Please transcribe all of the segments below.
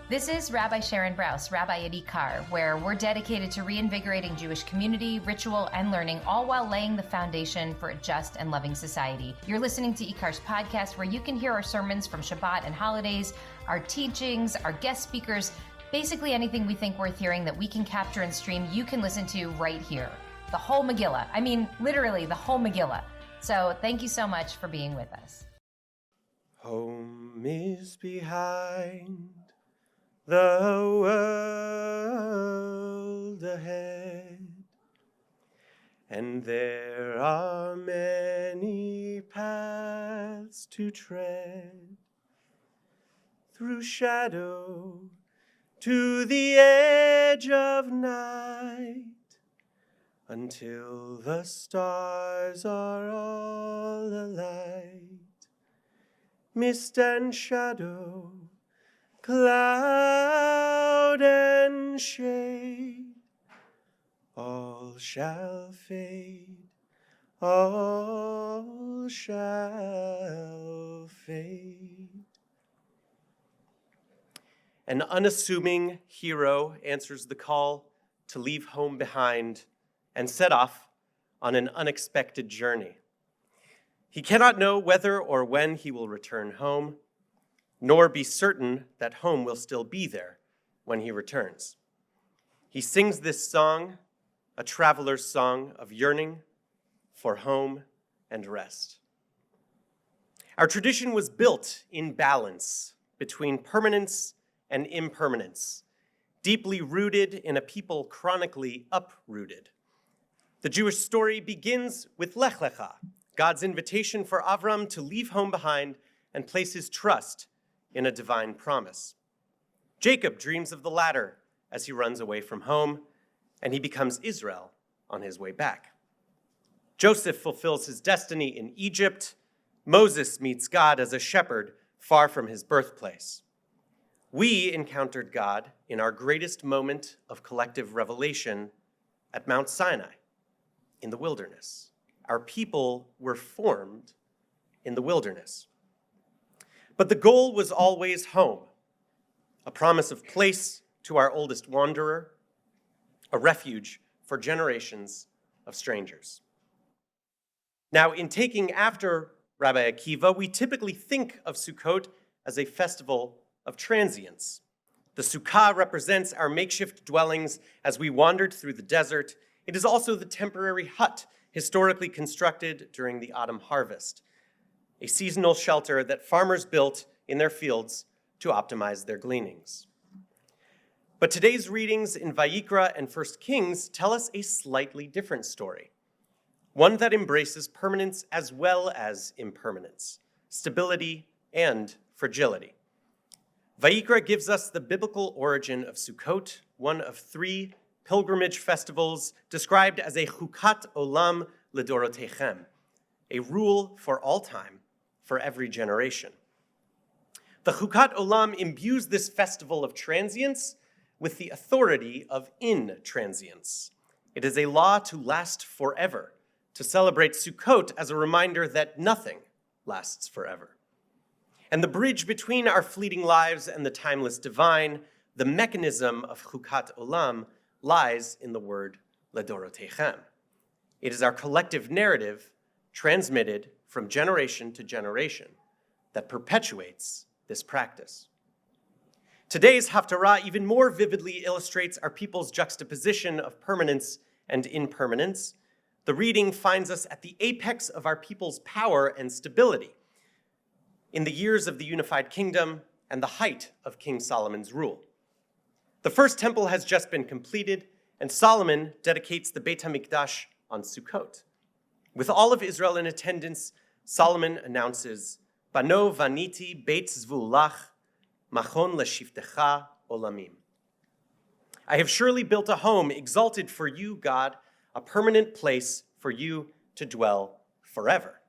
This is Rabbi Sharon Brous, Rabbi at IKAR, where we're dedicated to reinvigorating Jewish community, ritual, and learning, all while laying the foundation for a just and loving society. You're listening to IKAR's podcast, where you can hear our sermons from Shabbat and holidays, our teachings, our guest speakers, basically anything we think worth hearing that we can capture and stream, you can listen to right here. The whole Megillah. I mean, literally the whole Megillah. So thank you so much for being with us. Home is behind, the world ahead, and there are many paths to tread, through shadow to the edge of night, until the stars are all alight. Mist and shadow, cloud and shade, all shall fade, all shall fade. An unassuming hero answers the call to leave home behind and set off on an unexpected journey. He cannot know whether or when he will return home, nor be certain that home will still be there when he returns. He sings this song, a traveler's song of yearning for home and rest. Our tradition was built in balance between permanence and impermanence, deeply rooted in a people chronically uprooted. The Jewish story begins with Lech Lecha, God's invitation for Avram to leave home behind and place his trust in a divine promise. Jacob dreams of the ladder as he runs away from home, and he becomes Israel on his way back. Joseph fulfills his destiny in Egypt. Moses meets God as a shepherd far from his birthplace. We encountered God in our greatest moment of collective revelation at Mount Sinai, in the wilderness. Our people were formed in the wilderness. But the goal was always home, a promise of place to our oldest wanderer, a refuge for generations of strangers. Now, in taking after Rabbi Akiva, we typically think of Sukkot as a festival of transience. The Sukkah represents our makeshift dwellings as we wandered through the desert. It is also the temporary hut historically constructed during the autumn harvest, a seasonal shelter that farmers built in their fields to optimize their gleanings. But today's readings in Vayikra and 1 Kings tell us a slightly different story, one that embraces permanence as well as impermanence, stability and fragility. Vayikra gives us the biblical origin of Sukkot, one of three pilgrimage festivals described as a chukat olam ledorotechem, a rule for all time, for every generation. The chukat olam imbues this festival of transience with the authority of intransience. It is a law to last forever, to celebrate Sukkot as a reminder that nothing lasts forever. And the bridge between our fleeting lives and the timeless divine, the mechanism of chukat olam, lies in the word ledorotechem. It is our collective narrative transmitted from generation to generation that perpetuates this practice. Today's Haftarah even more vividly illustrates our people's juxtaposition of permanence and impermanence. The reading finds us at the apex of our people's power and stability, in the years of the unified kingdom and the height of King Solomon's rule. The first temple has just been completed, and Solomon dedicates the Beit HaMikdash on Sukkot. With all of Israel in attendance, Solomon announces, Bano vaniti beit zvulach, machon leshivtecha olamim. I have surely built a home exalted for you, God, a permanent place for you to dwell forever.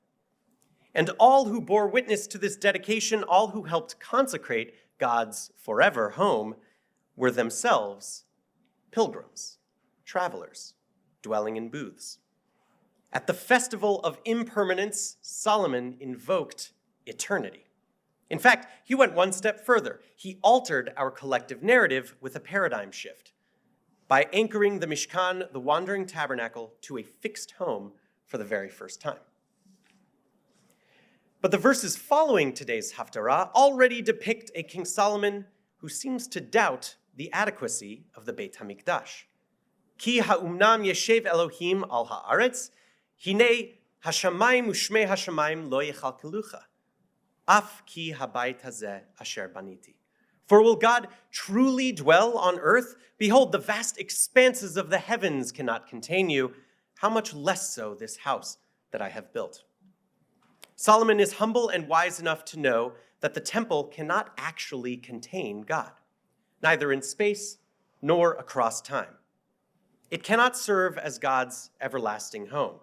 And all who bore witness to this dedication, all who helped consecrate God's forever home, were themselves pilgrims, travelers, dwelling in booths. At the festival of impermanence, Solomon invoked eternity. In fact, he went one step further. He altered our collective narrative with a paradigm shift by anchoring the Mishkan, the wandering tabernacle, to a fixed home for the very first time. But the verses following today's Haftarah already depict a King Solomon who seems to doubt the adequacy of the Beit HaMikdash. Ki ha'umnam yeshev Elohim al ha'aretz, hine hashamayim u'shmei hashamayim lo yechalkelucha, af ki habayit hazeh asher baniti. For will God truly dwell on earth? Behold, the vast expanses of the heavens cannot contain you. How much less so this house that I have built? Solomon is humble and wise enough to know that the temple cannot actually contain God, neither in space nor across time. It cannot serve as God's everlasting home.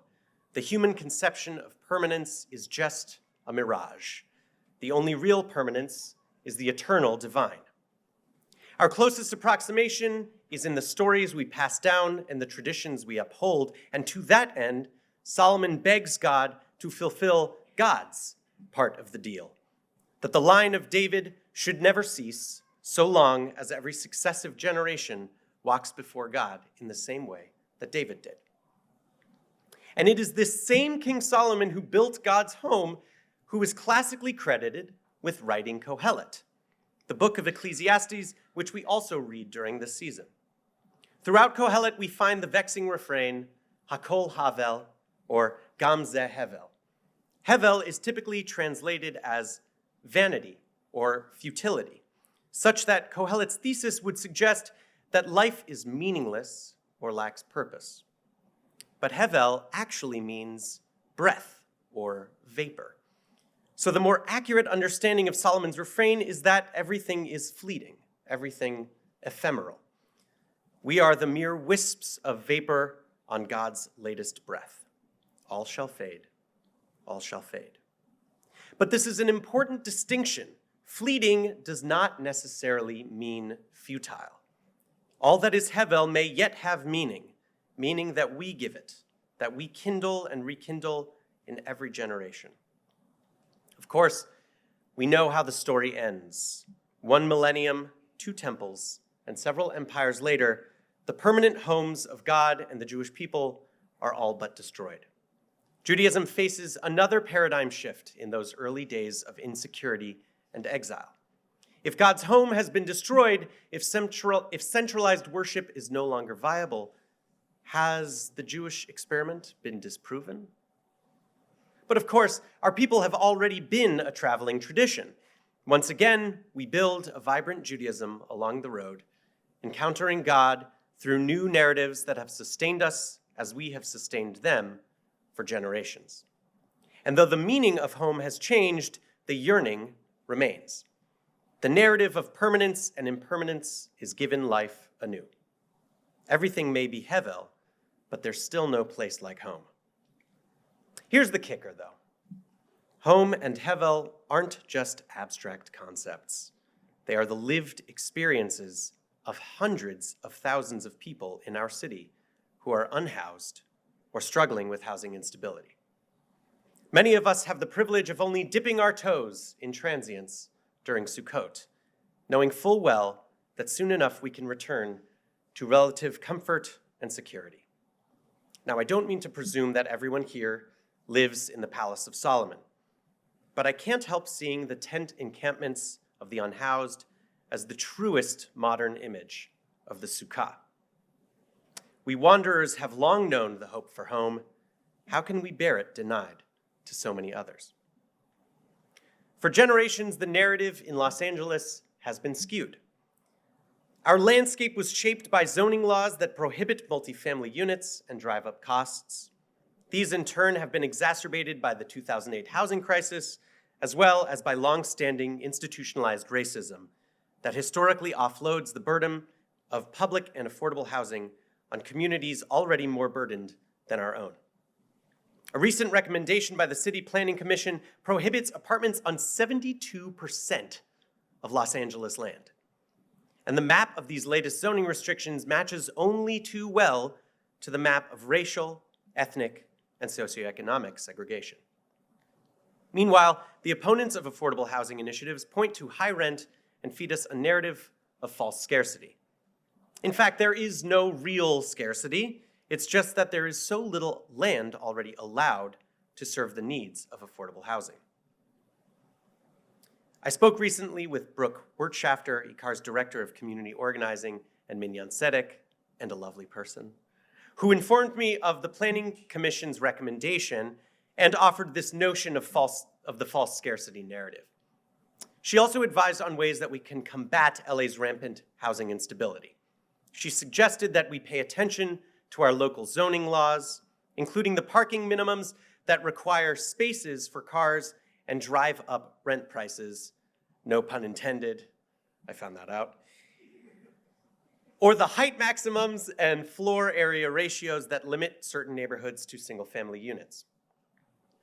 The human conception of permanence is just a mirage. The only real permanence is the eternal divine. Our closest approximation is in the stories we pass down and the traditions we uphold, and to that end, Solomon begs God to fulfill God's part of the deal, that the line of David should never cease so long as every successive generation walks before God in the same way that David did. And it is this same King Solomon who built God's home who is classically credited with writing Kohelet, the book of Ecclesiastes, which we also read during this season. Throughout Kohelet, we find the vexing refrain, Hakol Hevel, or Gam Zeh Hevel. Hevel is typically translated as vanity or futility, such that Kohelet's thesis would suggest that life is meaningless or lacks purpose. But Hevel actually means breath or vapor. So the more accurate understanding of Solomon's refrain is that everything is fleeting, everything ephemeral. We are the mere wisps of vapor on God's latest breath. All shall fade, all shall fade. But this is an important distinction. Fleeting does not necessarily mean futile. All that is Hevel may yet have meaning, meaning that we give it, that we kindle and rekindle in every generation. Of course, we know how the story ends. 1 millennium, 2 temples, and several empires later, the permanent homes of God and the Jewish people are all but destroyed. Judaism faces another paradigm shift in those early days of insecurity and exile. If God's home has been destroyed, if centralized worship is no longer viable, has the Jewish experiment been disproven? But of course, our people have already been a traveling tradition. Once again, we build a vibrant Judaism along the road, encountering God through new narratives that have sustained us as we have sustained them for generations. And though the meaning of home has changed, the yearning remains. The narrative of permanence and impermanence is given life anew. Everything may be Hevel, but there's still no place like home. Here's the kicker, though. Home and Hevel aren't just abstract concepts. They are the lived experiences of hundreds of thousands of people in our city who are unhoused or struggling with housing instability. Many of us have the privilege of only dipping our toes in transience during Sukkot, knowing full well that soon enough we can return to relative comfort and security. Now, I don't mean to presume that everyone here lives in the Palace of Solomon, but I can't help seeing the tent encampments of the unhoused as the truest modern image of the Sukkah. We wanderers have long known the hope for home. How can we bear it denied to so many others? For generations, the narrative in Los Angeles has been skewed. Our landscape was shaped by zoning laws that prohibit multifamily units and drive up costs. These, in turn, have been exacerbated by the 2008 housing crisis, as well as by long-standing institutionalized racism that historically offloads the burden of public and affordable housing on communities already more burdened than our own. A recent recommendation by the City Planning Commission prohibits apartments on 72% of Los Angeles land. And the map of these latest zoning restrictions matches only too well to the map of racial, ethnic, and socioeconomic segregation. Meanwhile, the opponents of affordable housing initiatives point to high rent and feed us a narrative of false scarcity. In fact, there is no real scarcity. It's just that there is so little land already allowed to serve the needs of affordable housing. I spoke recently with Brooke Wirtschafter, IKAR's Director of Community Organizing and Minyan Tzedek, and a lovely person, who informed me of the Planning Commission's recommendation and offered this notion of the false scarcity narrative. She also advised on ways that we can combat LA's rampant housing instability. She suggested that we pay attention to our local zoning laws, including the parking minimums that require spaces for cars and drive up rent prices. No pun intended, I found that out. Or the height maximums and floor area ratios that limit certain neighborhoods to single-family units.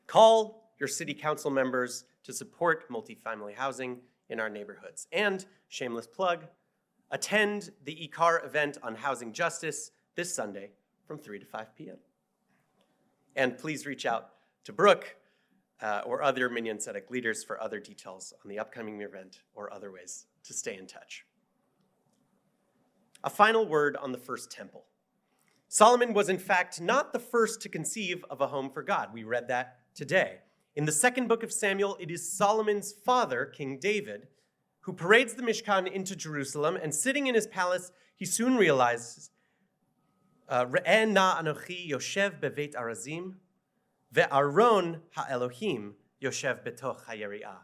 Call your city council members to support multifamily housing in our neighborhoods. And, shameless plug, attend the IKAR event on housing justice this Sunday from 3 to 5 p.m. And please reach out to Brooke or other Minyan Tzedek leaders for other details on the upcoming event or other ways to stay in touch. A final word on the first temple. Solomon was in fact not the first to conceive of a home for God. We read that today. In the second book of Samuel, it is Solomon's father, King David, who parades the Mishkan into Jerusalem, and sitting in his palace, he soon realizes, Re'eh na anochi yoshev beveit arazim, ve'aron ha'elohim yoshev betoch ha'yeri'ah.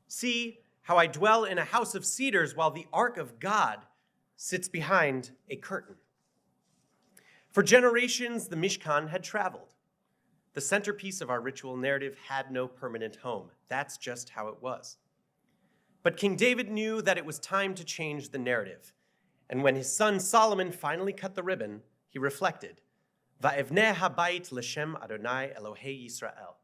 See how I dwell in a house of cedars while the ark of God sits behind a curtain. For generations, the Mishkan had traveled. The centerpiece of our ritual narrative had no permanent home. That's just how it was. But King David knew that it was time to change the narrative. And when his son Solomon finally cut the ribbon, he reflected, Va'evneh habayit l'shem Adonai Elohei Yisrael.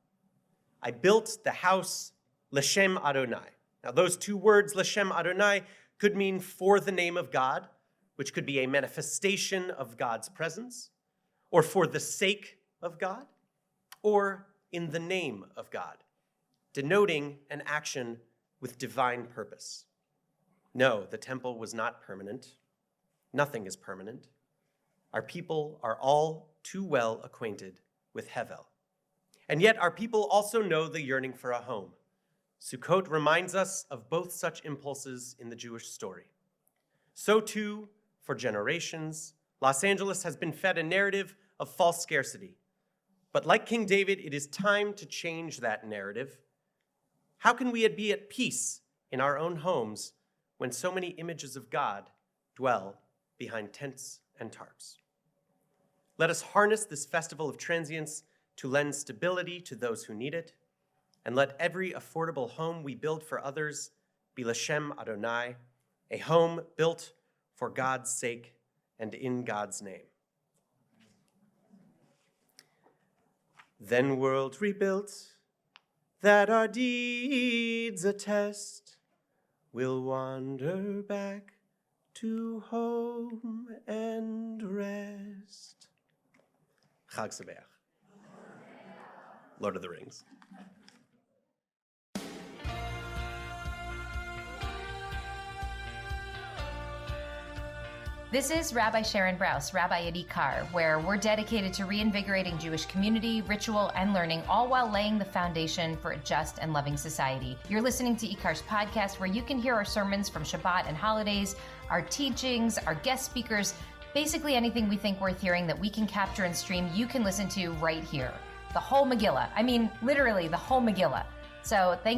I built the house l'shem Adonai. Now those two words, l'shem Adonai, could mean for the name of God, which could be a manifestation of God's presence, or for the sake of God, or in the name of God, denoting an action with divine purpose. No, the temple was not permanent. Nothing is permanent. Our people are all too well acquainted with Hevel. And yet our people also know the yearning for a home. Sukkot reminds us of both such impulses in the Jewish story. So too, for generations, Los Angeles has been fed a narrative of false scarcity. But like King David, it is time to change that narrative. How can we be at peace in our own homes when so many images of God dwell behind tents and tarps? Let us harness this festival of transience to lend stability to those who need it, and let every affordable home we build for others be l'shem Adonai, a home built for God's sake and in God's name. Then world rebuilt, that our deeds attest, will wander back to home and rest. Chag Sameach. Lord of the Rings. This is Rabbi Sharon Brous, Rabbi at IKAR, where we're dedicated to reinvigorating Jewish community, ritual, and learning, all while laying the foundation for a just and loving society. You're listening to IKAR's podcast, where you can hear our sermons from Shabbat and holidays, our teachings, our guest speakers, basically anything we think worth hearing that we can capture and stream, you can listen to right here. The whole Megillah. I mean, literally the whole Megillah. So thank